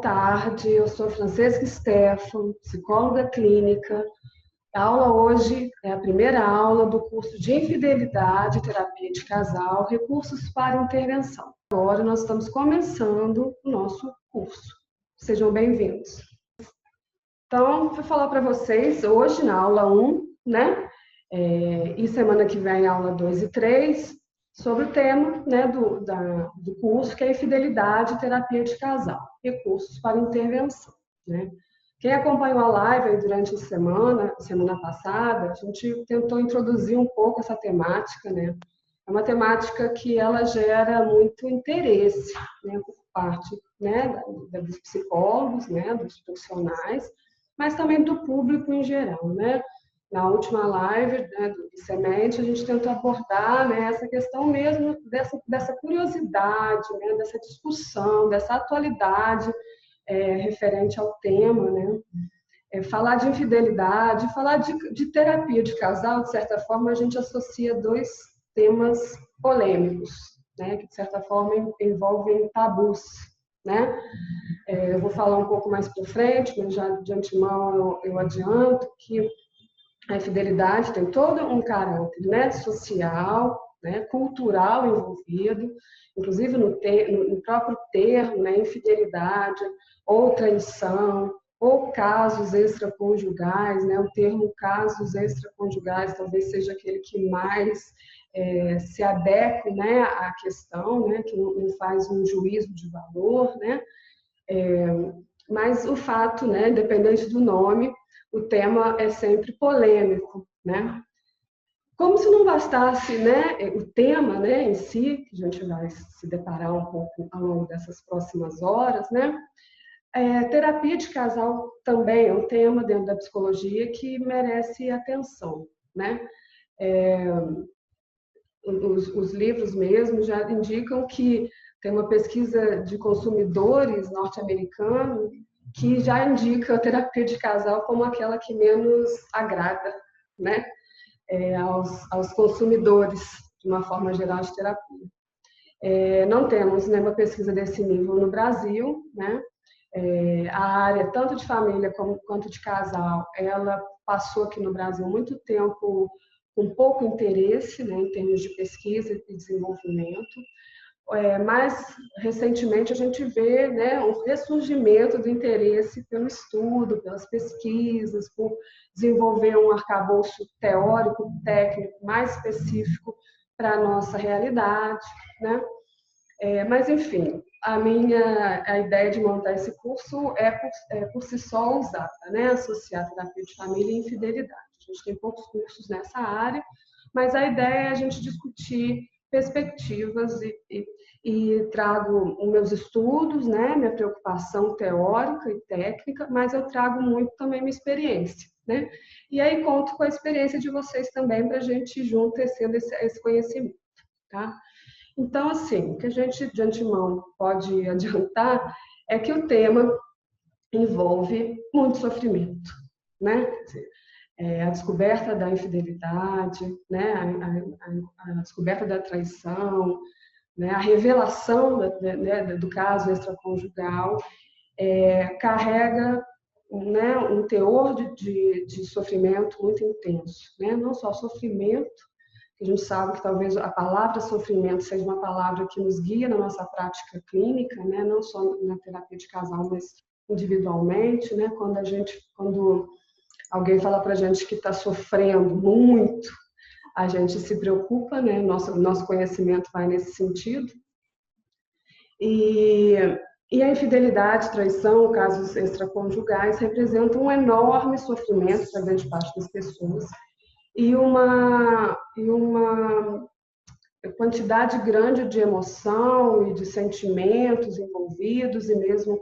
tarde, eu sou Francesca Stefan, psicóloga clínica. A aula hoje é a primeira aula do curso de Infidelidade e Terapia de Casal, Recursos para Intervenção. Agora nós estamos começando o nosso curso. Sejam bem-vindos. Então, vou falar para vocês hoje na aula 1, né? E semana que vem aula 2 e 3, sobre o tema, né, do curso, que é Infidelidade e Terapia de Casal, Recursos para Intervenção, né? Quem acompanhou a live durante a semana passada, a gente tentou introduzir um pouco essa temática, né? É uma temática que ela gera muito interesse, né, por parte, né, dos psicólogos, né, dos profissionais, mas também do público em geral, né? Na última live, né, do Semente, a gente tentou abordar, né, essa questão mesmo dessa curiosidade, né, dessa discussão, dessa atualidade referente ao tema, né? Falar de infidelidade, falar de terapia de casal, de certa forma, a gente associa dois temas polêmicos, né, que de certa forma envolvem tabus, né? Eu vou falar um pouco mais para frente, mas já de antemão eu adianto que a infidelidade tem todo um caráter, né, social, né, cultural envolvido, inclusive no próprio termo, né, infidelidade, ou traição, ou casos extraconjugais, né, o termo casos extraconjugais talvez seja aquele que mais se adeque, né, à questão, né, que não faz um juízo de valor, né, mas o fato, né, independente do nome, o tema é sempre polêmico, né? Como se não bastasse, né, o tema, né, em si, que a gente vai se deparar um pouco ao longo dessas próximas horas, né? Terapia de casal também é um tema dentro da psicologia que merece atenção, né? Os livros mesmo já indicam que tem uma pesquisa de consumidores norte-americanos que já indica a terapia de casal como aquela que menos agrada, né, aos consumidores, de uma forma geral, de terapia. Não temos nenhuma pesquisa desse nível no Brasil, né? A área, tanto de família quanto de casal, ela passou aqui no Brasil muito tempo com pouco interesse, né, em termos de pesquisa e desenvolvimento. Mas, recentemente, a gente vê, né, um ressurgimento do interesse pelo estudo, pelas pesquisas, por desenvolver um arcabouço teórico, técnico mais específico para a nossa realidade, né? Mas, enfim, a ideia de montar esse curso por si só ousada, né? Associar terapia de família e infidelidade. A gente tem poucos cursos nessa área, mas a ideia é a gente discutir perspectivas e trago os meus estudos, né? Minha preocupação teórica e técnica, mas eu trago muito também minha experiência, né? E aí conto com a experiência de vocês também para a gente ir junto tecendo esse conhecimento, tá? Então, assim, o que a gente de antemão pode adiantar é que o tema envolve muito sofrimento, né? A descoberta da infidelidade, né? A descoberta da traição, né? A revelação do caso extraconjugal carrega, né, um teor de sofrimento muito intenso, né? Não só sofrimento, a gente sabe que talvez a palavra sofrimento seja uma palavra que nos guia na nossa prática clínica, né? Não só na terapia de casal, mas individualmente, né? Quando alguém fala para a gente que está sofrendo muito, a gente se preocupa, né? Nosso conhecimento vai nesse sentido. E a infidelidade, traição, casos extraconjugais representam um enorme sofrimento para grande parte das pessoas e uma quantidade grande de emoção e de sentimentos envolvidos e mesmo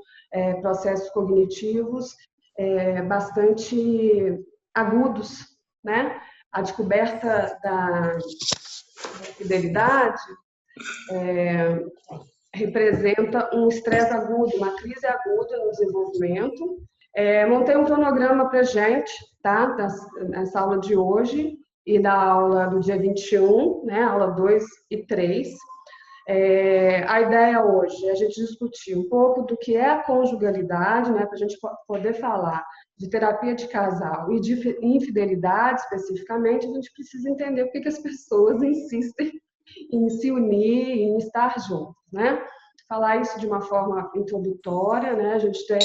processos cognitivos bastante agudos, né? A descoberta da infidelidade representa um estresse agudo, uma crise aguda no desenvolvimento. Montei um cronograma para a gente, tá? Nessa aula de hoje e da aula do dia 21, né? Aula 2 e 3. A ideia hoje é a gente discutir um pouco do que é a conjugalidade, né, para a gente poder falar de terapia de casal e de infidelidade especificamente. A gente precisa entender por que as pessoas insistem em se unir, em estar juntos, né? Falar isso de uma forma introdutória, né? A gente tem,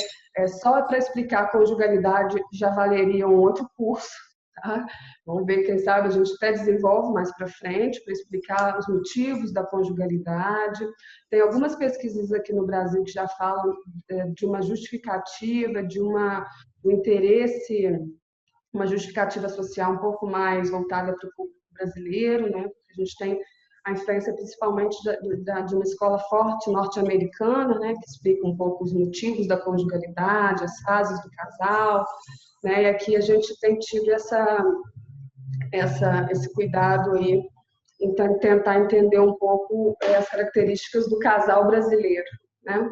só para explicar a conjugalidade já valeria um outro curso, tá? Vamos ver, quem sabe a gente até desenvolve mais para frente para explicar os motivos da conjugalidade. Tem algumas pesquisas aqui no Brasil que já falam de uma justificativa, um interesse, uma justificativa social um pouco mais voltada para o público brasileiro, né? Porque a gente tem a influência principalmente de uma escola forte norte-americana, né, que explica um pouco os motivos da conjugalidade, as fases do casal, né, e aqui a gente tem tido esse cuidado aí, então tentar entender um pouco as características do casal brasileiro, né.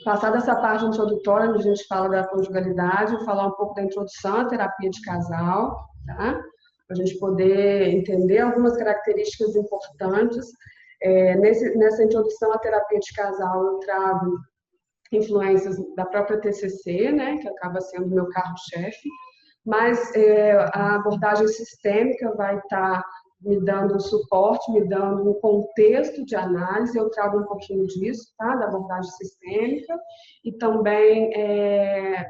Passada essa parte introdutória, onde a gente fala da conjugalidade, vou falar um pouco da introdução à terapia de casal, tá? Para a gente poder entender algumas características importantes. Nessa introdução à terapia de casal, eu trago influências da própria TCC, né, que acaba sendo o meu carro-chefe, mas a abordagem sistêmica vai estar me dando um suporte, me dando um contexto de análise. Eu trago um pouquinho disso, tá? Da abordagem sistêmica e também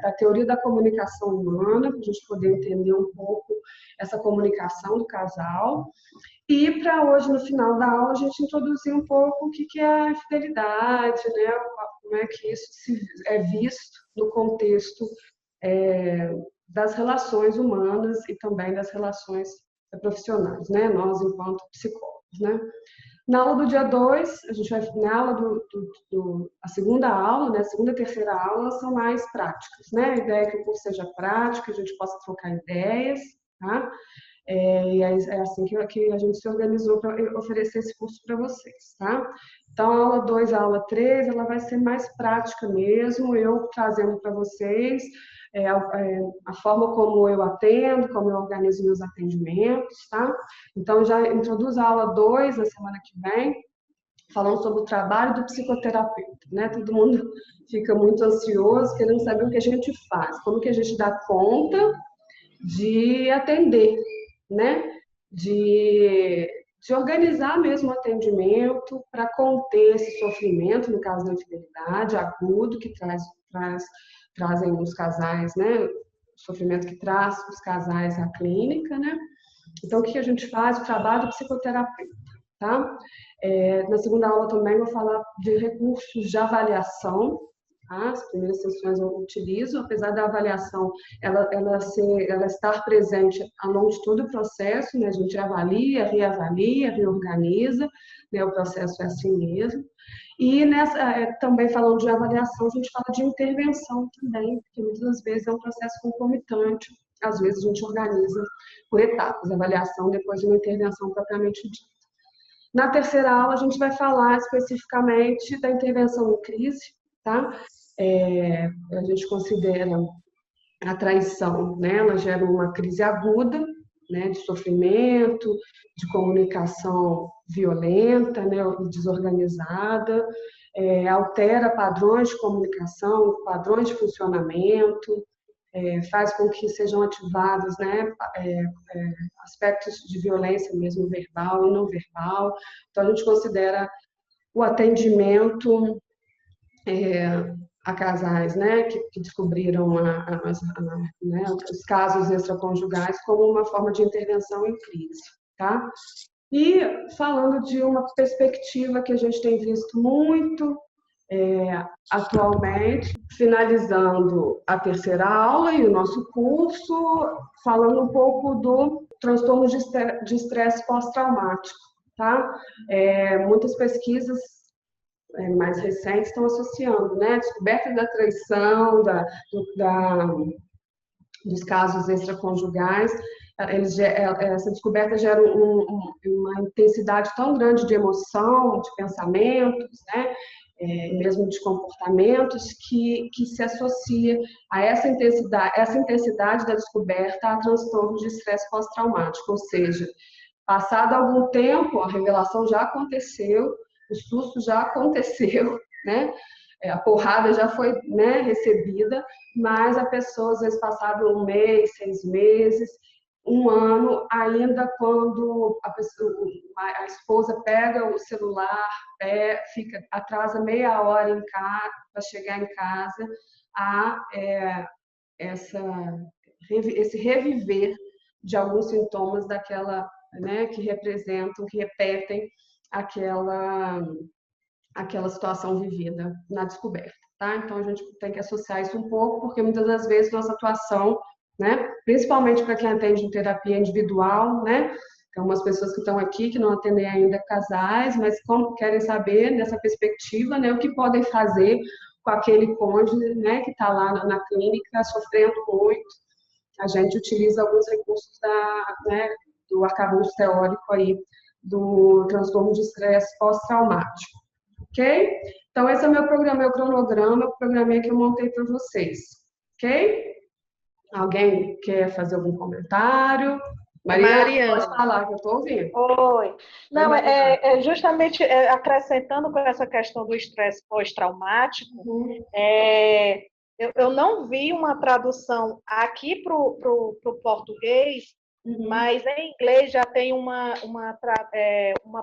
da teoria da comunicação humana, para a gente poder entender um pouco essa comunicação do casal. E para hoje, no final da aula, a gente introduzir um pouco o que é a infidelidade, né? Como é que isso é visto no contexto das relações humanas e também das relações profissionais, né? Nós, enquanto psicólogos, né? Na aula do dia 2, a gente vai, na aula a segunda aula, né? A segunda e terceira aula são mais práticas, né? A ideia é que o curso seja prático, a gente possa trocar ideias, tá? E é assim que a gente se organizou para oferecer esse curso para vocês, tá? Então, a aula 2, a aula 3, ela vai ser mais prática mesmo, eu trazendo para vocês a forma como eu atendo, como eu organizo meus atendimentos, tá? Então, já introduzo a aula 2 na semana que vem, falando sobre o trabalho do psicoterapeuta, né? Todo mundo fica muito ansioso, querendo saber o que a gente faz, como que a gente dá conta de atender, né? De organizar mesmo o atendimento para conter esse sofrimento, no caso da infidelidade, agudo, que trazem os casais, né? O sofrimento que traz os casais à clínica, né? Então, o que a gente faz? O trabalho do psicoterapeuta, tá? Na segunda aula também vou falar de recursos de avaliação. As primeiras sessões eu utilizo, apesar da avaliação ela estar presente ao longo de todo o processo, né? A gente avalia, reavalia, reorganiza, né? O processo é assim mesmo. E também falando de avaliação, a gente fala de intervenção também, porque muitas vezes é um processo concomitante, às vezes a gente organiza por etapas, a avaliação depois de uma intervenção propriamente dita. Na terceira aula, a gente vai falar especificamente da intervenção em crise, tá? A gente considera a traição, né? Ela gera uma crise aguda, né? De sofrimento, de comunicação violenta, né? Desorganizada, altera padrões de comunicação, padrões de funcionamento, faz com que sejam ativados, né? Aspectos de violência mesmo verbal e não verbal. Então, a gente considera o atendimento a casais, né, que descobriram né, os casos extraconjugais como uma forma de intervenção em crise, tá? E falando de uma perspectiva que a gente tem visto muito atualmente, finalizando a terceira aula e o nosso curso, falando um pouco do transtorno de estresse pós-traumático, tá? Muitas pesquisas mais recentes estão associando, né? Descoberta da traição, dos casos extraconjugais, essa descoberta gera uma intensidade tão grande de emoção, de pensamentos, né? Mesmo de comportamentos, que se associa a essa intensidade da descoberta a transtorno de estresse pós-traumático, ou seja, Passado algum tempo, a revelação já aconteceu, o susto já aconteceu, né? A porrada já foi, né, recebida, mas a pessoa, às vezes, passado um mês, 6 meses, um ano, ainda quando a esposa pega o celular, fica, atrasa meia hora em casa para chegar em casa, há essa, esse reviver de alguns sintomas daquela, né, que representam, que repetem aquela situação vivida na descoberta, tá? Então a gente tem que associar isso um pouco, porque muitas das vezes nossa atuação, né, principalmente para quem atende em terapia individual, né, tem umas pessoas que estão aqui que não atendem ainda casais, mas como querem saber nessa perspectiva, né, o que podem fazer com aquele cônjuge, né, que está lá na clínica sofrendo muito. A gente utiliza alguns recursos né, do arcabouço teórico aí do transtorno de estresse pós-traumático. Ok? Então, esse é o meu programa, meu cronograma, o programinha que eu montei para vocês. Ok? Alguém quer fazer algum comentário? Mariana, pode Mariana. falar, que eu estou ouvindo. Oi. Oi, Não, Mariana. justamente acrescentando com essa questão do estresse pós-traumático, Uhum. Eu não vi uma tradução aqui para o português, mas em inglês já tem uma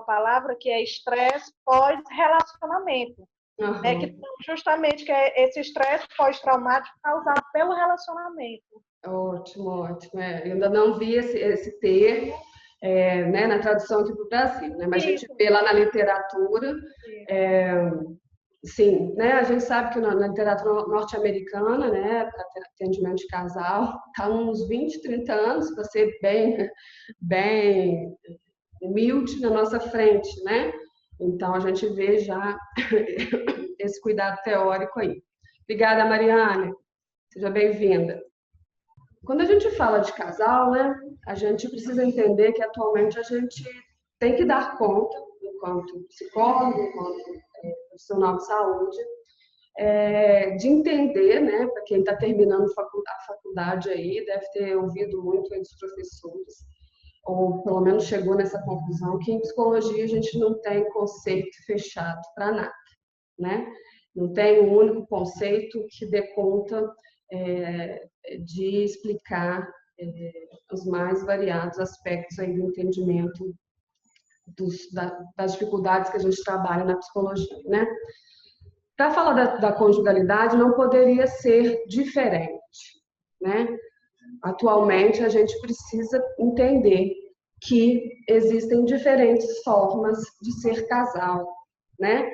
palavra que é estresse pós-relacionamento, né? Que justamente que é esse estresse pós-traumático causado pelo relacionamento. Ótimo, ótimo. Eu ainda não vi esse termo, né, na tradução aqui para o Brasil, né? Mas a gente vê lá na literatura. Sim, né? A gente sabe que na literatura norte-americana, né, para atendimento de casal, está uns 20, 30 anos, para ser bem humilde na nossa frente, né? Então a gente vê já esse cuidado teórico aí. Obrigada, Mariane. Seja bem-vinda. Quando a gente fala de casal, né, a gente precisa entender que atualmente a gente tem que dar conta, enquanto psicólogo, enquanto profissional de saúde, de entender, né, para quem está terminando a faculdade aí, deve ter ouvido muito aí dos professores, ou pelo menos chegou nessa conclusão, que em psicologia a gente não tem conceito fechado para nada, né? Não tem um único conceito que dê conta de explicar os mais variados aspectos aí do entendimento das dificuldades que a gente trabalha na psicologia, né? Para falar da conjugalidade, não poderia ser diferente, né? Atualmente, a gente precisa entender que existem diferentes formas de ser casal, né?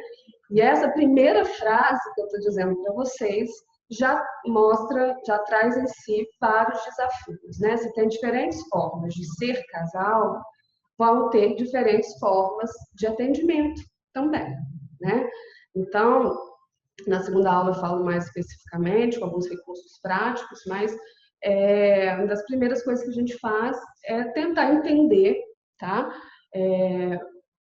E essa primeira frase que eu estou dizendo para vocês já mostra, já traz em si vários desafios, né? Se tem diferentes formas de ser casal, vão ter diferentes formas de atendimento também, né? Então, na segunda aula eu falo mais especificamente, com alguns recursos práticos, mas uma das primeiras coisas que a gente faz é tentar entender, tá?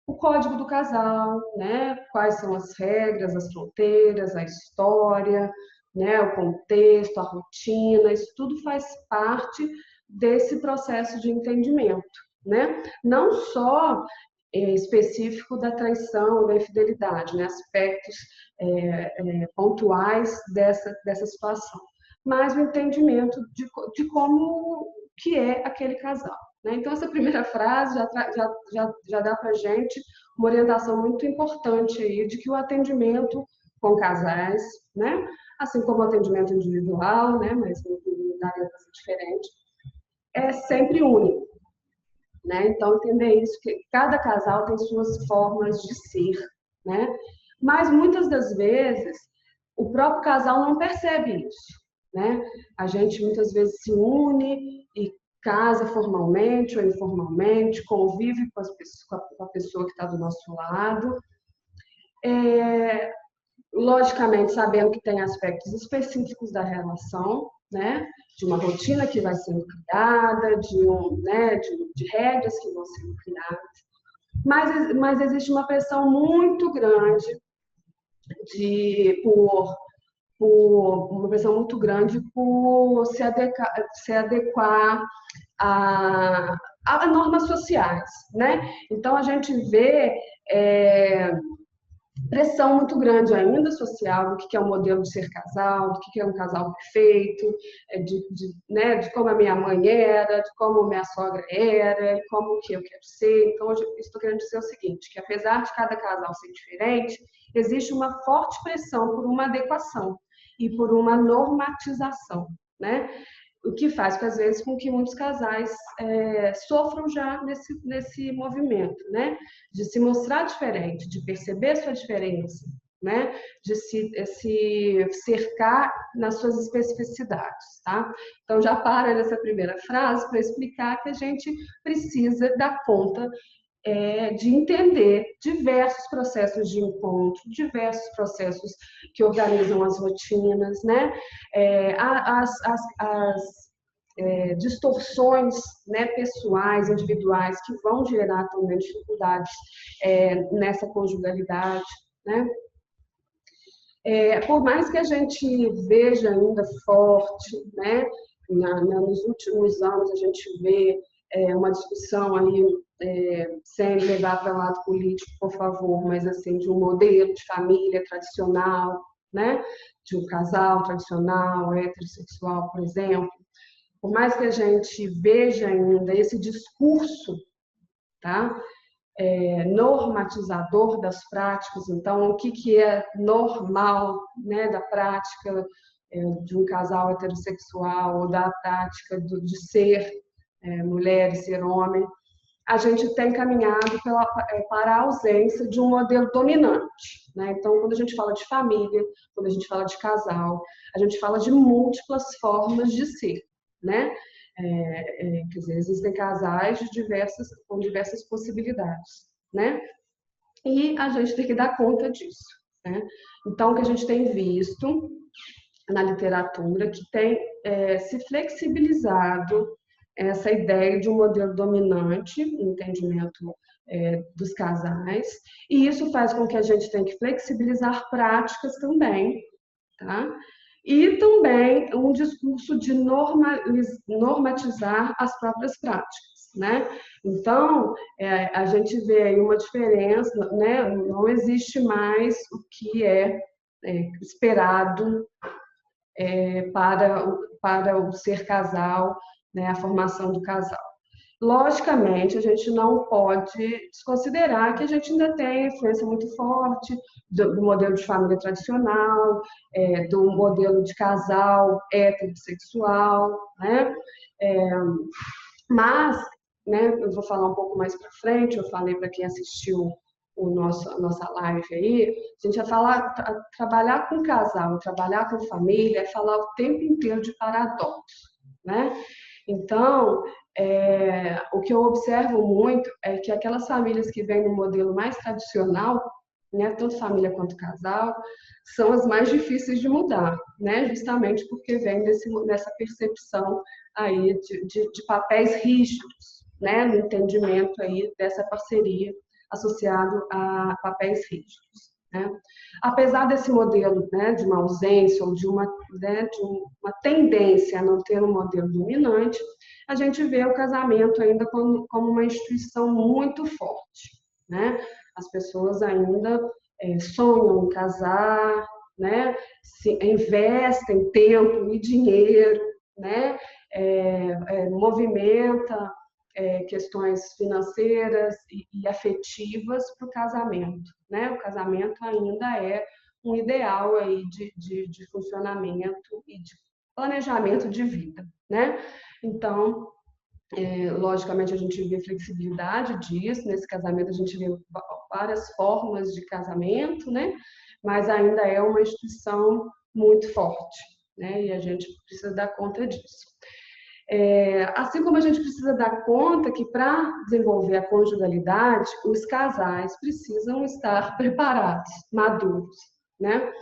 O código do casal, né? Quais são as regras, as fronteiras, a história, né? O contexto, a rotina, isso tudo faz parte desse processo de entendimento, né? Não só específico da traição, da infidelidade, né? Aspectos pontuais dessa situação, mas o entendimento de como que é aquele casal. Né? Então, essa primeira frase já dá para a gente uma orientação muito importante aí de que o atendimento com casais, né? Assim como o atendimento individual, né? Mas daria para ser diferente, é sempre único. Né? Então, entender isso, que cada casal tem suas formas de ser, né? Mas muitas das vezes o próprio casal não percebe isso, né? A gente muitas vezes se une e casa formalmente ou informalmente, convive com a pessoa que está do nosso lado, logicamente sabendo que tem aspectos específicos da relação, né? De uma rotina que vai sendo criada, de regras que vão sendo criadas, mas existe uma pressão muito grande por se adequar há normas sociais, né? Então, a gente vê pressão muito grande ainda social do que é um modelo de ser casal, do que é um casal perfeito, né, de como a minha mãe era, de como minha sogra era, e como que eu quero ser. Então, hoje eu estou querendo dizer o seguinte, que apesar de cada casal ser diferente, existe uma forte pressão por uma adequação e por uma normatização, né? O que faz, às vezes, com que muitos casais sofram já nesse movimento, né? De se mostrar diferente, de perceber sua diferença, né? De se cercar nas suas especificidades, tá? Então, já para nessa primeira frase para explicar que a gente precisa dar conta de entender diversos processos de encontro, diversos processos que organizam as rotinas, né? As distorções, né, pessoais, individuais, que vão gerar também dificuldades nessa conjugalidade, né? Por mais que a gente veja ainda forte, né, nos últimos anos a gente vê uma discussão aí, sem levar para o lado político, por favor, mas assim, de um modelo de família tradicional, né, de um casal tradicional, heterossexual, por exemplo. Por mais que a gente veja ainda esse discurso, tá, normatizador das práticas, então, o que é normal, né, da prática de um casal heterossexual, ou da prática de ser mulher e ser homem, a gente tem caminhado para a ausência de um modelo dominante, né? Então, quando a gente fala de família, quando a gente fala de casal, a gente fala de múltiplas formas de ser, né? Quer dizer, existem casais com diversas possibilidades, né? E a gente tem que dar conta disso, né? Então, o que a gente tem visto na literatura que tem se flexibilizado essa ideia de um modelo dominante, entendimento dos casais, e isso faz com que a gente tenha que flexibilizar práticas também, tá? E também um discurso de normatizar as próprias práticas, né? Então, a gente vê aí uma diferença, né? Não existe mais o que é esperado para o ser casal, né, a formação do casal. Logicamente, a gente não pode desconsiderar que a gente ainda tem influência muito forte do modelo de família tradicional, do modelo de casal heterossexual, né? Mas, né, eu vou falar um pouco mais para frente, eu falei para quem assistiu a nossa live aí, a gente vai falar, trabalhar com casal, trabalhar com família, é falar o tempo inteiro de paradoxo, né? Então, o que eu observo muito é que aquelas famílias que vêm no modelo mais tradicional, né, tanto família quanto casal, são as mais difíceis de mudar, né? Justamente porque vem dessa percepção aí de papéis rígidos, né? No entendimento aí dessa parceria associado a papéis rígidos, né? Apesar desse modelo, né, de uma ausência ou de uma tendência a não ter um modelo dominante, a gente vê o casamento ainda como uma instituição muito forte, né? As pessoas ainda sonham em casar, né? Investem tempo e dinheiro, né? Movimenta questões financeiras e afetivas para o casamento, né? O casamento ainda é um ideal aí de funcionamento e de planejamento de vida, né? Então, logicamente, a gente vê flexibilidade disso, nesse casamento a gente vê várias formas de casamento, né? Mas ainda é uma instituição muito forte, né? E a gente precisa dar conta disso. Assim como a gente precisa dar conta que para desenvolver a conjugalidade, os casais precisam estar preparados, maduros, né?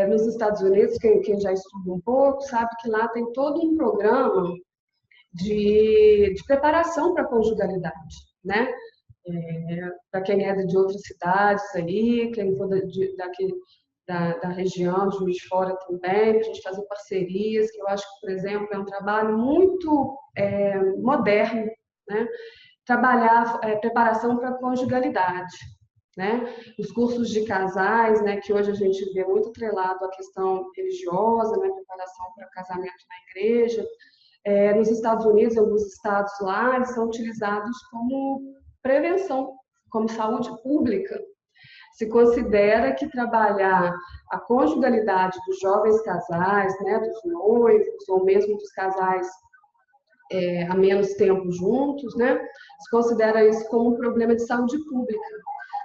Nos Estados Unidos, quem já estuda um pouco, sabe que lá tem todo um programa de preparação para a conjugalidade, né? Para quem é de outras cidades aí, quem for daqui da região, de Juiz de Fora também, para a gente fazer parcerias, que eu acho que, por exemplo, é um trabalho muito moderno, né? Trabalhar preparação para a conjugalidade, né? Os cursos de casais, né, que hoje a gente vê muito atrelado à questão religiosa, né, preparação para casamento na igreja. Nos Estados Unidos, em alguns estados lá, eles são utilizados como prevenção, como saúde pública. Se considera que trabalhar a conjugalidade dos jovens casais, né, dos noivos, ou mesmo dos casais há menos tempo juntos, né, se considera isso como um problema de saúde pública.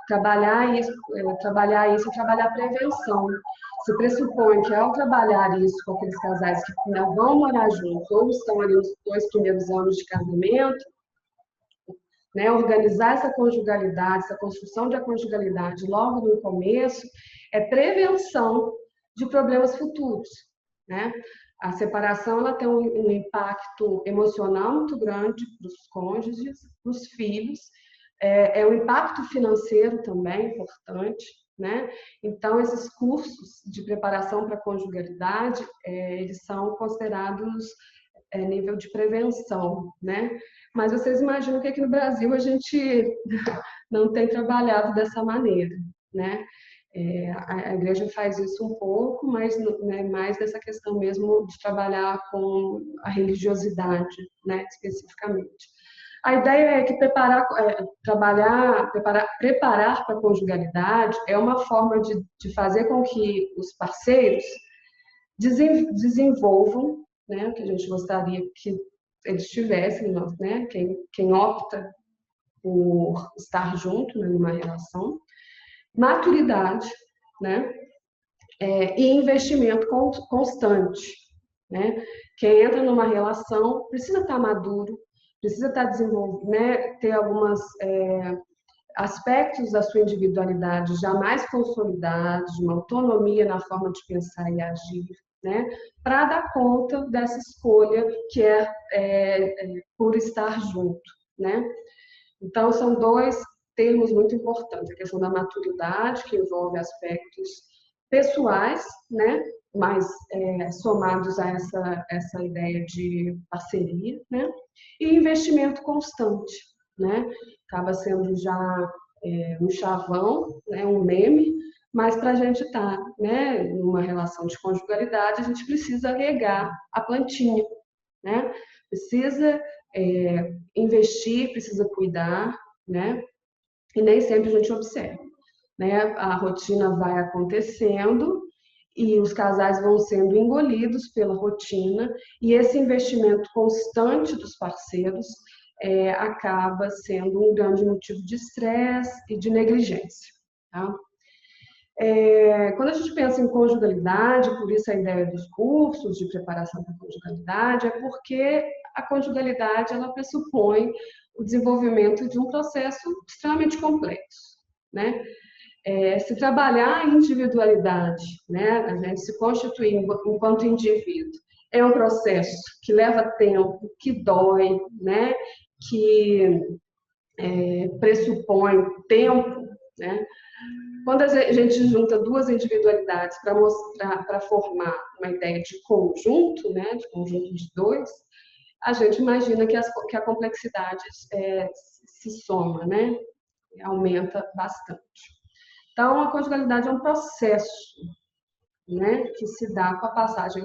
Trabalhar isso é trabalhar a prevenção. Se pressupõe que ao trabalhar isso com aqueles casais que não vão morar juntos ou estão ali nos 2 primeiros anos de casamento, né, organizar essa conjugalidade, essa construção da conjugalidade logo no começo, é prevenção de problemas futuros, né? A separação ela tem um impacto emocional muito grande para os cônjuges, para os filhos, um impacto financeiro também importante, né? Então, esses cursos de preparação para a conjugalidade, eles são considerados nível de prevenção, né? Mas vocês imaginam que aqui no Brasil a gente não tem trabalhado dessa maneira, né? A igreja faz isso um pouco, mas né, mais dessa questão mesmo de trabalhar com a religiosidade, né, especificamente. A ideia é que preparar para a conjugalidade é uma forma de fazer com que os parceiros desenvolvam, né, o que a gente gostaria que eles tivessem, né, quem opta por estar junto, né, numa relação, maturidade, né, e investimento constante, né? Quem entra numa relação precisa estar maduro, precisa estar desenvolvendo, né, ter algumas aspectos da sua individualidade já mais consolidados, uma autonomia na forma de pensar e agir, né, para dar conta dessa escolha que por estar junto, né? Então, são 2 termos muito importantes, a questão da maturidade, que envolve aspectos pessoais, né, mais somados a essa ideia de parceria, né, e investimento constante, né, acaba sendo já um chavão, né, um meme, mas para a gente estar, né, numa relação de conjugalidade, a gente precisa regar a plantinha, né, precisa investir, precisa cuidar, né, e nem sempre a gente observa, né, a rotina vai acontecendo e os casais vão sendo engolidos pela rotina e esse investimento constante dos parceiros acaba sendo um grande motivo de estresse e de negligência, tá? Quando a gente pensa em conjugalidade, por isso a ideia dos cursos de preparação para a conjugalidade, é porque a conjugalidade ela pressupõe o desenvolvimento de um processo extremamente complexo, né? Se trabalhar a individualidade, né, a gente se constituir enquanto indivíduo, é um processo que leva tempo, que dói, né, que pressupõe tempo, né? Quando a gente junta 2 individualidades para formar uma ideia de conjunto, né, de conjunto de 2, a gente imagina que a complexidade se soma, né, aumenta bastante. Então, a conjugalidade é um processo, né, que se dá com a passagem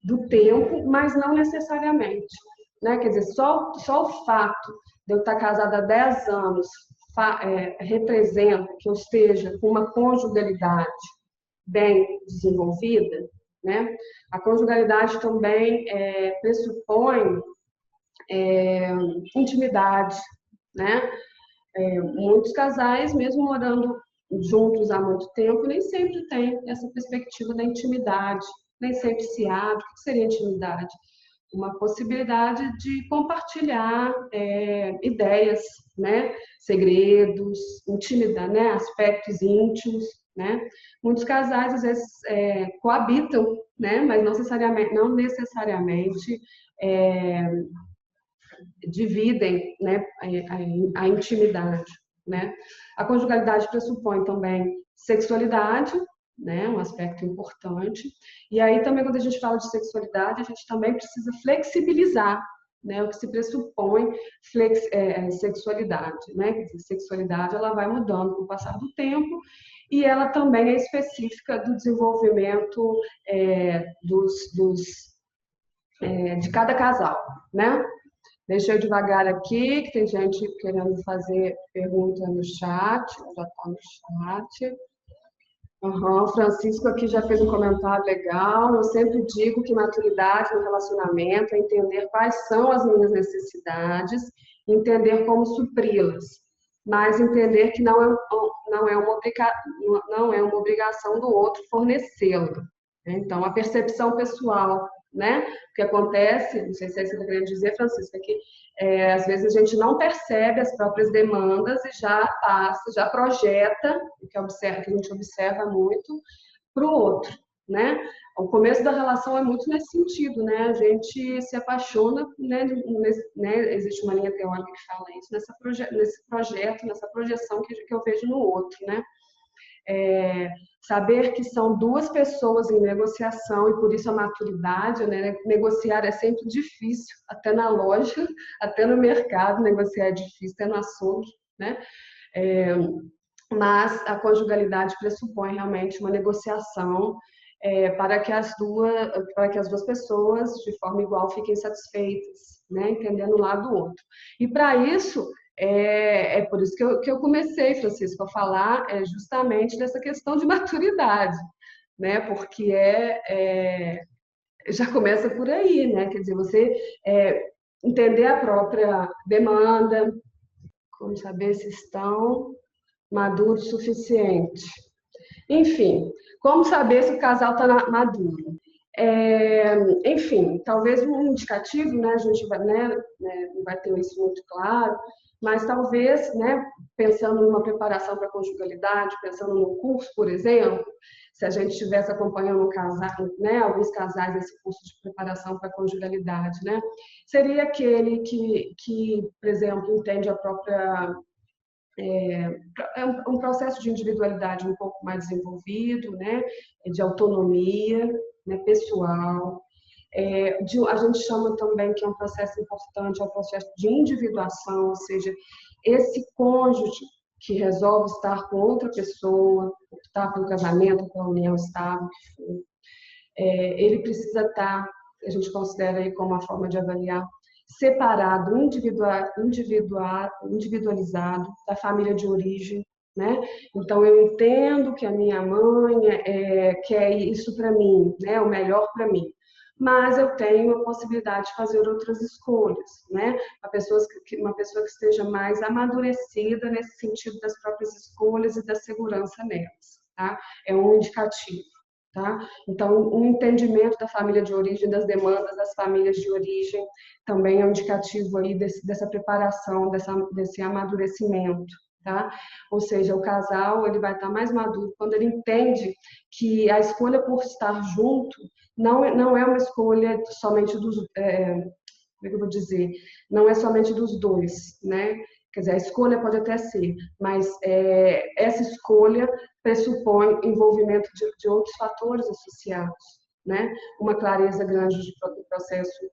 do tempo, mas não necessariamente, né? Quer dizer, só o fato de eu estar casada há 10 anos representa que eu esteja com uma conjugalidade bem desenvolvida, né? A conjugalidade também pressupõe intimidade, né? Muitos casais, mesmo morando juntos há muito tempo, nem sempre tem essa perspectiva da intimidade, nem sempre se abre. O que seria intimidade? Uma possibilidade de compartilhar ideias, né? Segredos, intimidade, né? Aspectos íntimos, né? Muitos casais às vezes coabitam, né? Mas não necessariamente dividem, né, a intimidade, né? A conjugalidade pressupõe também sexualidade, né, um aspecto importante. E aí também quando a gente fala de sexualidade, a gente também precisa flexibilizar, né? O que se pressupõe sexualidade, né? Quer dizer, sexualidade ela vai mudando com o passar do tempo e ela também é específica do desenvolvimento de cada casal, né? Deixa eu devagar aqui, que tem gente querendo fazer pergunta no chat, já está no chat. Uhum. Francisco aqui já fez um comentário legal. Eu sempre digo que maturidade no relacionamento é entender quais são as minhas necessidades, entender como supri-las, mas entender que não é uma obrigação do outro fornecê-la. Então, a percepção pessoal, né? O que acontece, não sei se é isso que você está querendo dizer, Francisco, é que às vezes a gente não percebe as próprias demandas e já passa, já projeta, que a gente observa muito, para o outro, né? O começo da relação é muito nesse sentido, né? A gente se apaixona, né? Existe uma linha teórica que fala isso, nesse projeto, nessa projeção que eu vejo no outro, né? Saber que são duas pessoas em negociação e por isso a maturidade, né? Negociar é sempre difícil, até na loja, até no mercado, negociar é difícil, até no açougue, né? Mas a conjugalidade pressupõe realmente uma negociação para que as duas pessoas, de forma igual, fiquem satisfeitas, né? Entendendo o lado do outro. E para isso, por isso que eu comecei, Francisco, a falar justamente dessa questão de maturidade, né? Porque já começa por aí, né? Quer dizer, você entender a própria demanda, como saber se estão maduros o suficiente. Enfim, como saber se o casal está maduro? Enfim, talvez um indicativo, né? A gente vai, não vai ter isso muito claro, mas talvez, né, pensando numa preparação para a conjugalidade, pensando no curso, por exemplo, se a gente estivesse acompanhando um casal, né, alguns casais nesse curso de preparação para a conjugalidade, né, seria aquele que, por exemplo, entende a própria um processo de individualidade um pouco mais desenvolvido, né, de autonomia, né, pessoal. A gente chama também que é um processo importante, é um processo de individuação, ou seja, esse cônjuge que resolve estar com outra pessoa, optar pelo casamento, pela união estável, ele precisa estar, a gente considera aí como uma forma de avaliar, separado, individualizado da família de origem, né? Então eu entendo que a minha mãe quer isso para mim, né? O melhor para mim, mas eu tenho a possibilidade de fazer outras escolhas, né? Uma pessoa que esteja mais amadurecida nesse sentido das próprias escolhas e da segurança nelas, tá? É um indicativo. Tá? Então, um entendimento da família de origem, das demandas das famílias de origem, também é um indicativo aí dessa preparação, desse amadurecimento. Tá? Ou seja, o casal ele vai estar mais maduro quando ele entende que a escolha por estar junto não é uma escolha somente dos... como é que eu vou dizer? Não é somente dos dois, né? Quer dizer, a escolha pode até ser, mas essa escolha pressupõe envolvimento de outros fatores associados, né? Uma clareza grande do processo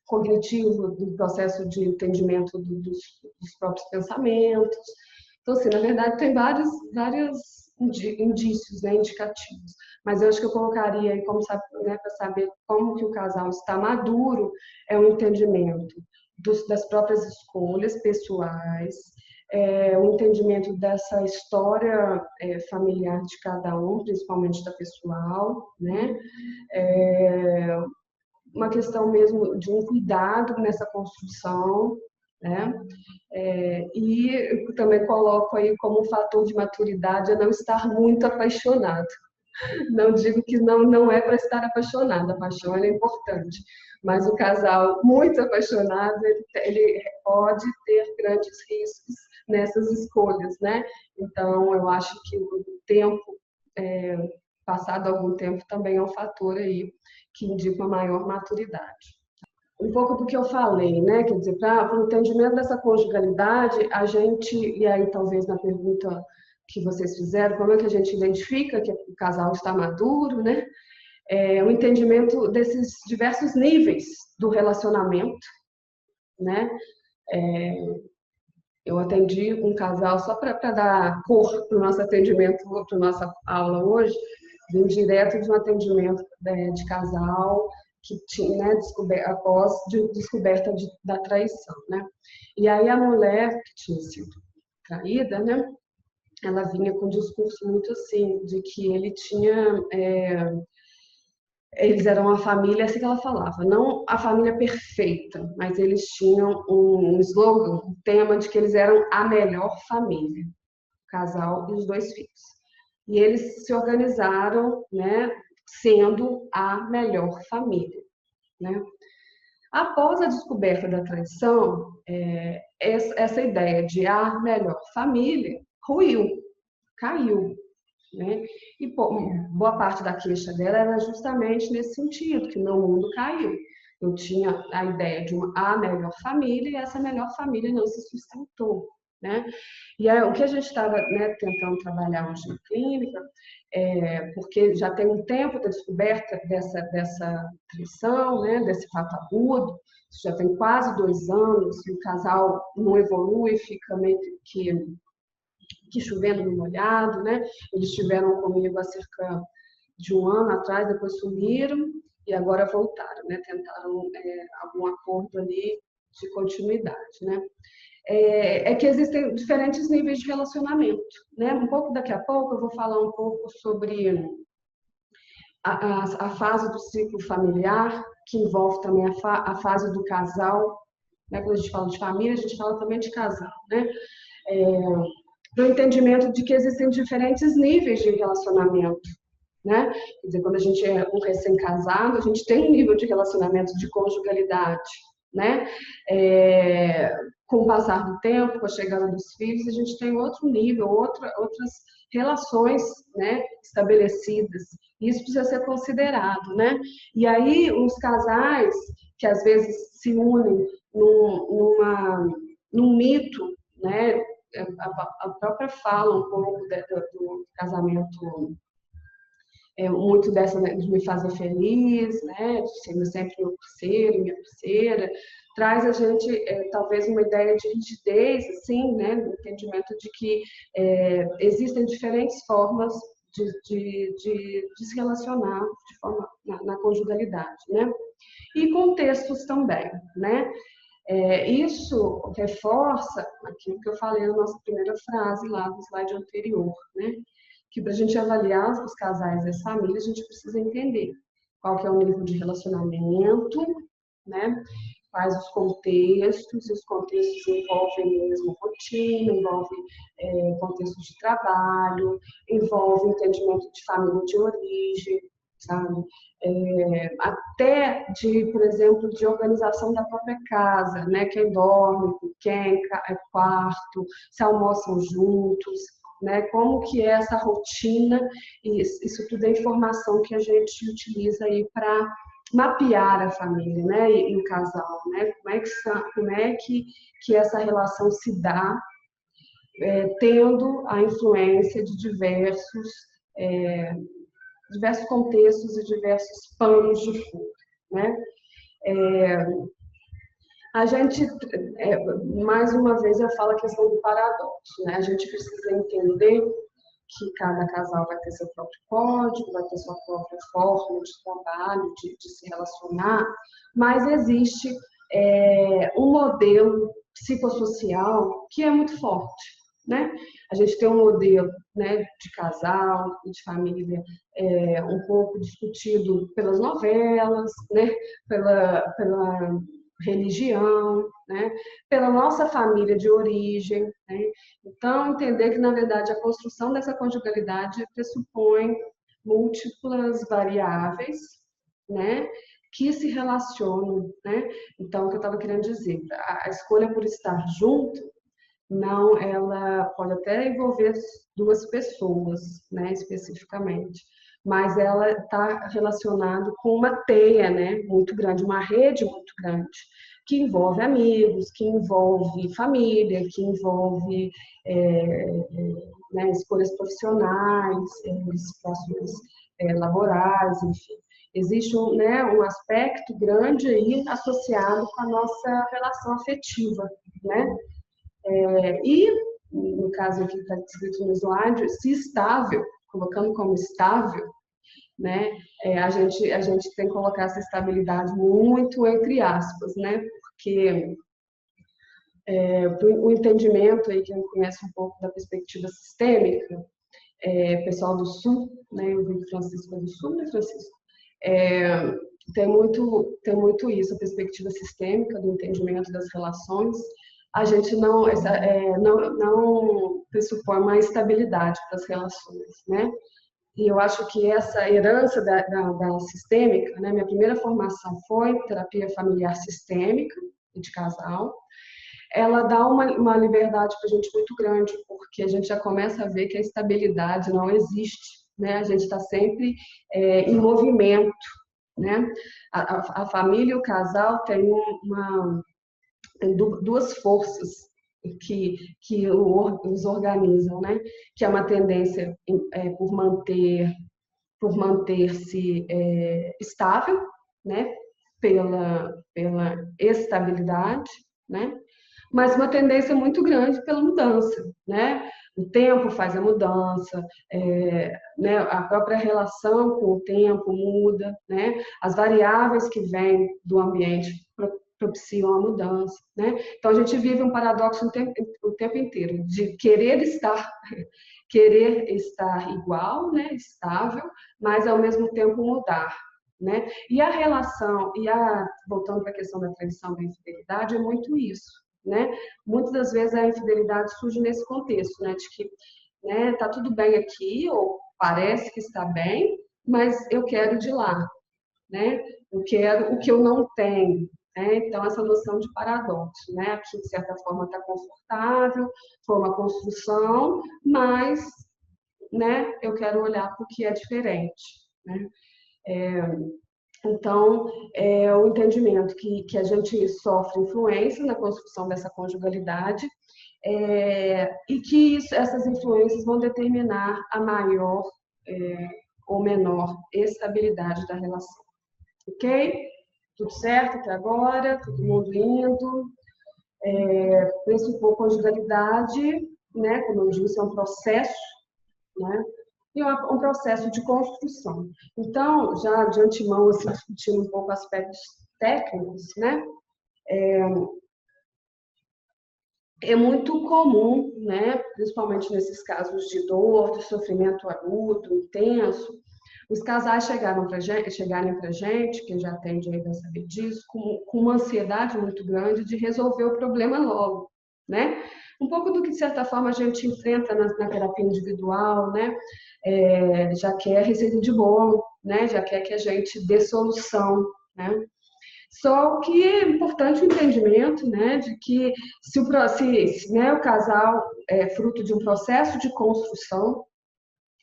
cognitivo, do processo de entendimento dos próprios pensamentos. Então, assim, na verdade, tem vários indícios, né, indicativos. Mas eu acho que eu colocaria aí, né, para saber como que o casal está maduro, é um entendimento das próprias escolhas pessoais, o entendimento dessa história familiar de cada um, principalmente da pessoal, né? Uma questão mesmo de um cuidado nessa construção, né? E eu também coloco aí como um fator de maturidade não estar muito apaixonado. Não digo que não é para estar apaixonado, a paixão é importante, mas o casal muito apaixonado, ele pode ter grandes riscos nessas escolhas, né? Então, eu acho que o tempo, passado algum tempo, também é um fator aí que indica uma maior maturidade. Um pouco do que eu falei, né? Quer dizer, para o entendimento dessa conjugalidade, a gente, e aí talvez na pergunta que vocês fizeram, como é que a gente identifica que o casal está maduro, né? o entendimento desses diversos níveis do relacionamento, né? Eu atendi um casal, só para dar cor para o nosso atendimento, para a nossa aula hoje, vim direto de um atendimento de casal que tinha, né, após descoberta da traição, né? E aí a mulher que tinha sido traída, né, ela vinha com um discurso muito assim, de que ele tinha... eles eram uma família, assim que ela falava, não a família perfeita, mas eles tinham um slogan, um tema de que eles eram a melhor família, o casal e os 2 filhos. E eles se organizaram, né, sendo a melhor família, né? Após a descoberta da traição, essa ideia de a melhor família ruiu, caiu, né? E boa parte da queixa dela era justamente nesse sentido, que meu mundo caiu. Eu tinha a ideia de a melhor família e essa melhor família não se sustentou, né? E aí, o que a gente estava, né, tentando trabalhar hoje na clínica, porque já tem um tempo da descoberta dessa traição, né, desse fato agudo, já tem quase 2 anos, e o casal não evolui, fica meio que chovendo no molhado, né? Eles estiveram comigo há cerca de 1 ano atrás, depois sumiram e agora voltaram, né? Tentaram algum acordo ali de continuidade, né? Que existem diferentes níveis de relacionamento, né? Um pouco daqui a pouco eu vou falar um pouco sobre a fase do ciclo familiar, que envolve também a fase do casal, né? Quando a gente fala de família, a gente fala também de casal, né? Do entendimento de que existem diferentes níveis de relacionamento, né? Quer dizer, quando a gente é um recém-casado, a gente tem um nível de relacionamento de conjugalidade, né? Com o passar do tempo, com a chegada dos filhos, a gente tem outro nível, outras relações, né, estabelecidas. Isso precisa ser considerado, né? E aí, os casais que às vezes se unem num mito, né? A própria fala um pouco do casamento, muito dessa, né, de me fazer feliz, né, de ser sempre meu parceiro, minha parceira, traz a gente talvez uma ideia de rigidez, assim, né, no entendimento de que existem diferentes formas de se relacionar de forma, na conjugalidade, né, e contextos também, né. Isso reforça aquilo que eu falei na nossa primeira frase lá do slide anterior, né? Que para a gente avaliar os casais e as famílias, a gente precisa entender qual que é o nível de relacionamento, né? Quais os contextos, e os contextos envolvem mesmo rotina, envolvem contexto de trabalho, envolve entendimento de família de origem, sabe? Até por exemplo, de organização da própria casa, né? Quem dorme com quem, quarto, se almoçam juntos, né? Como que é essa rotina, e isso tudo é informação que a gente utiliza aí para mapear a família, né? E o casal, né? Como é que essa relação se dá, tendo a influência de diversos contextos e diversos panos de fundo, né? A gente, mais uma vez, eu falo a questão do paradoxo, né? A gente precisa entender que cada casal vai ter seu próprio código, vai ter sua própria forma de trabalho, de se relacionar, mas existe um modelo psicossocial que é muito forte, né? A gente tem um modelo, né, de casal, de família, um pouco discutido pelas novelas, né, pela religião, né, pela nossa família de origem, né? Então, entender que, na verdade, a construção dessa conjugalidade pressupõe múltiplas variáveis, né, que se relacionam, né? Então, o que eu estava querendo dizer, a escolha por estar junto, não, ela pode até envolver 2 pessoas, né, especificamente, mas ela está relacionada com uma teia, né, muito grande, uma rede muito grande, que envolve amigos, que envolve família, que envolve né, escolhas profissionais, situações laborais, enfim. existe né, um aspecto grande aí associado com a nossa relação afetiva, né? E, no caso aqui que está escrito no slide, se estável, colocando como estável, né? A gente tem que colocar essa estabilidade muito entre aspas, né? Porque o entendimento aí, quem conhece um pouco da perspectiva sistêmica, pessoal do Sul, né? Eu vi que Francisco é do Sul, né, Francisco? Tem muito isso, a perspectiva sistêmica do entendimento das relações. A gente não pressupõe uma estabilidade para as relações, né? E eu acho que essa herança da sistêmica, né? Minha primeira formação foi terapia familiar sistêmica e de casal. Ela dá uma liberdade para a gente muito grande, porque a gente já começa a ver que a estabilidade não existe, né? A gente está sempre em movimento, né? A família e o casal têm tem duas forças que os organizam, né? Que é uma tendência por manter-se estável, né? Pela estabilidade, né? Mas uma tendência muito grande pela mudança, né? O tempo faz a mudança, né? A própria relação com o tempo muda, né? As variáveis que vêm do ambiente propiciam a mudança, né? Então a gente vive um paradoxo o tempo inteiro de querer estar igual, né? Estável, mas ao mesmo tempo mudar, né? E a relação voltando para a questão da tradição da infidelidade é muito isso, né? Muitas das vezes a infidelidade surge nesse contexto, né? De que, né, tá tudo bem aqui, ou parece que está bem, mas eu quero de lá, né? Eu quero o que eu não tenho, né? Então, essa noção de paradoxo, né? Aqui, de certa forma, está confortável, foi uma construção, mas, né, eu quero olhar para o que é diferente, né? Então, o entendimento que a gente sofre influência na construção dessa conjugalidade e que essas influências vão determinar a maior ou menor estabilidade da relação. Ok? Tudo certo até agora? Todo mundo indo? Pressupor conjugalidade, né? Como eu disse, é um processo, né? E um processo de construção. Então, já de antemão, assim, discutindo um pouco aspectos técnicos, né? É muito comum, né? Principalmente nesses casos de dor, de sofrimento agudo, intenso, os casais chegarem para a gente, quem já atende aí vai saber disso, com uma ansiedade muito grande de resolver o problema logo, né? Um pouco do que, de certa forma, a gente enfrenta na terapia individual, né? Já quer receita de bolo, né? Já quer que a gente dê solução, né? Só que é importante o entendimento, né, de que né, o casal é fruto de um processo de construção,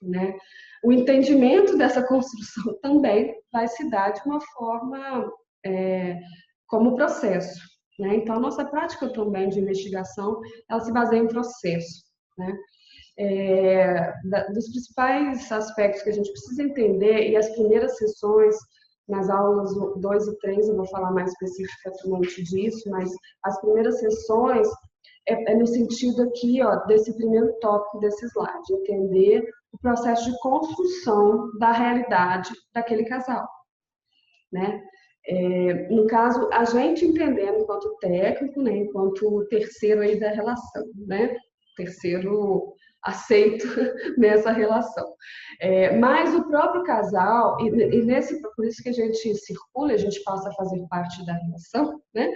né, o entendimento dessa construção também vai se dar de uma forma como processo, né? Então, a nossa prática também de investigação, ela se baseia em processo, né? Dos principais aspectos que a gente precisa entender, e as primeiras sessões, nas aulas 2 e 3, eu vou falar mais especificamente disso, mas as primeiras sessões no sentido aqui, ó, desse primeiro tópico desse slide, entender o processo de construção da realidade daquele casal, né? No caso, a gente entendendo enquanto técnico, né, enquanto terceiro aí da relação, né? Terceiro aceito nessa relação. Mas o próprio casal, por isso que a gente circula, a gente passa a fazer parte da relação, né?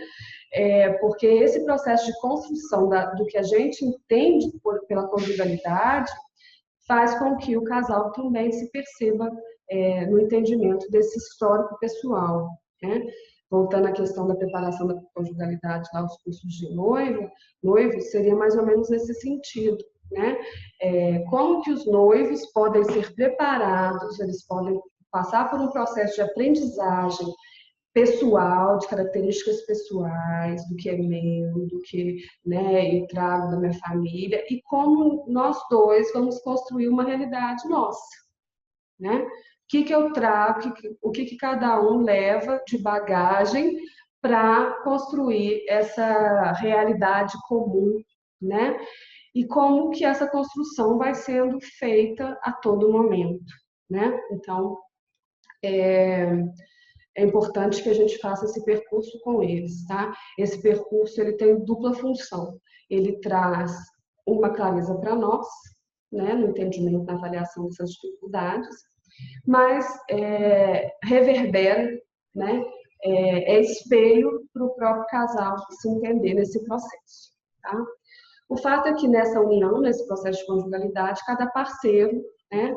Porque esse processo de construção do que a gente entende pela conjugalidade faz com que o casal também se perceba no entendimento desse histórico pessoal, né? Voltando à questão da preparação da conjugalidade, lá os cursos de noivo, seria mais ou menos nesse sentido, né? Como que os noivos podem ser preparados, eles podem passar por um processo de aprendizagem pessoal, de características pessoais, do que é meu, do que, né, eu trago da minha família, e como nós dois vamos construir uma realidade nossa, né? que eu trago, o que cada um leva de bagagem para construir essa realidade comum, né? E como que essa construção vai sendo feita a todo momento, né? Então, é importante que a gente faça esse percurso com eles, tá? Esse percurso ele tem dupla função. Ele traz uma clareza para nós, né, no entendimento, na avaliação dessas dificuldades, mas reverbera, né, é espelho para o próprio casal se entender nesse processo, tá? O fato é que nessa união, nesse processo de conjugalidade, cada parceiro, né,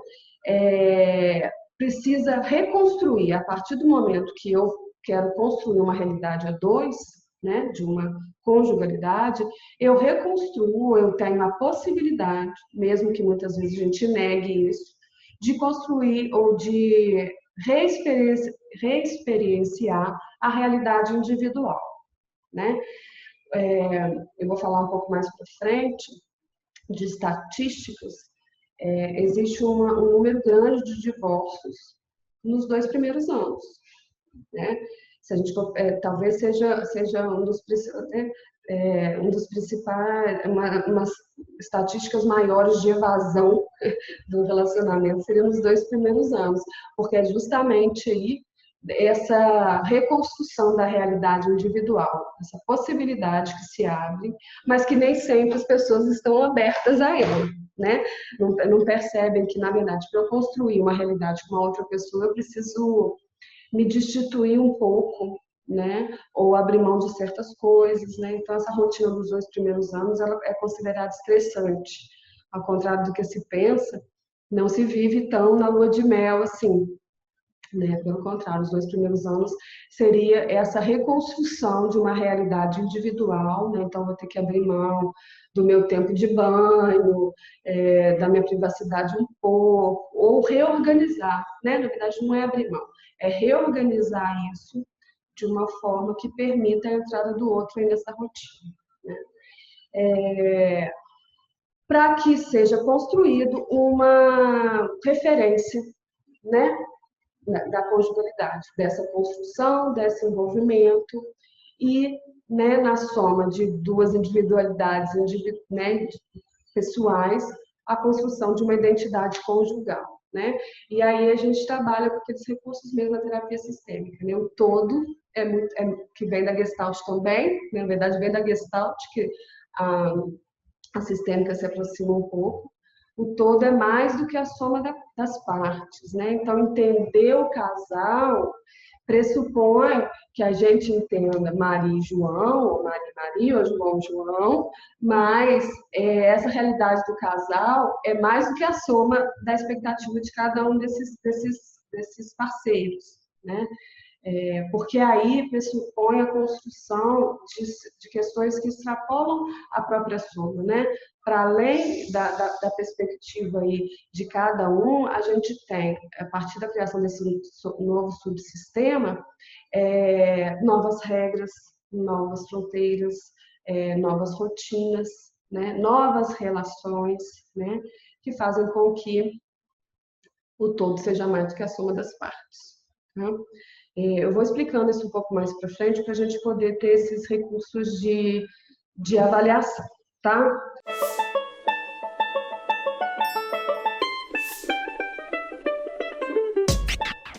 precisa reconstruir, a partir do momento que eu quero construir uma realidade a dois, né, de uma conjugalidade, eu reconstruo, eu tenho a possibilidade, mesmo que muitas vezes a gente negue isso, de construir ou de reexperienciar a realidade individual, né? Eu vou falar um pouco mais para frente de estatísticas. Existe um número grande de divórcios nos 2 primeiros anos, né? Se a gente talvez seja um dos principais, umas estatísticas maiores de evasão do relacionamento seria nos 2 primeiros anos, porque é justamente aí essa reconstrução da realidade individual, essa possibilidade que se abre, mas que nem sempre as pessoas estão abertas a ela, né? Não percebem que, na verdade, para eu construir uma realidade com uma outra pessoa, eu preciso me destituir um pouco, né? Ou abrir mão de certas coisas, né? Então, essa rotina dos 2 primeiros anos, ela é considerada estressante. Ao contrário do que se pensa, não se vive tão na lua de mel assim, né? Pelo contrário, os 2 primeiros anos seria essa reconstrução de uma realidade individual, né? Então, vou ter que abrir mão do meu tempo de banho, da minha privacidade um pouco, ou reorganizar, né? Na verdade, não é abrir mão, é reorganizar isso de uma forma que permita a entrada do outro aí nessa rotina, né? Para que seja construído uma referência, né, da conjugalidade, dessa construção, desse envolvimento e, né, na soma de 2 individualidades, né, pessoais, a construção de uma identidade conjugal, né? E aí a gente trabalha com aqueles recursos mesmo na terapia sistêmica, né? O todo que vem da Gestalt também, né? Na verdade vem da Gestalt que a sistêmica se aproxima um pouco. O todo é mais do que a soma das partes, né? Então, entender o casal pressupõe que a gente entenda Maria e João, ou Maria e Maria, ou João e João, mas essa realidade do casal é mais do que a soma da expectativa de cada um desses parceiros, né? Porque aí pressupõe a construção de questões que extrapolam a própria soma, né? Para além da perspectiva aí de cada um, a gente tem, a partir da criação desse novo subsistema, novas regras, novas fronteiras, novas rotinas, né? Novas relações, né? Que fazem com que o todo seja mais do que a soma das partes. Tá? Eu vou explicando isso um pouco mais para frente para a gente poder ter esses recursos de avaliação, tá?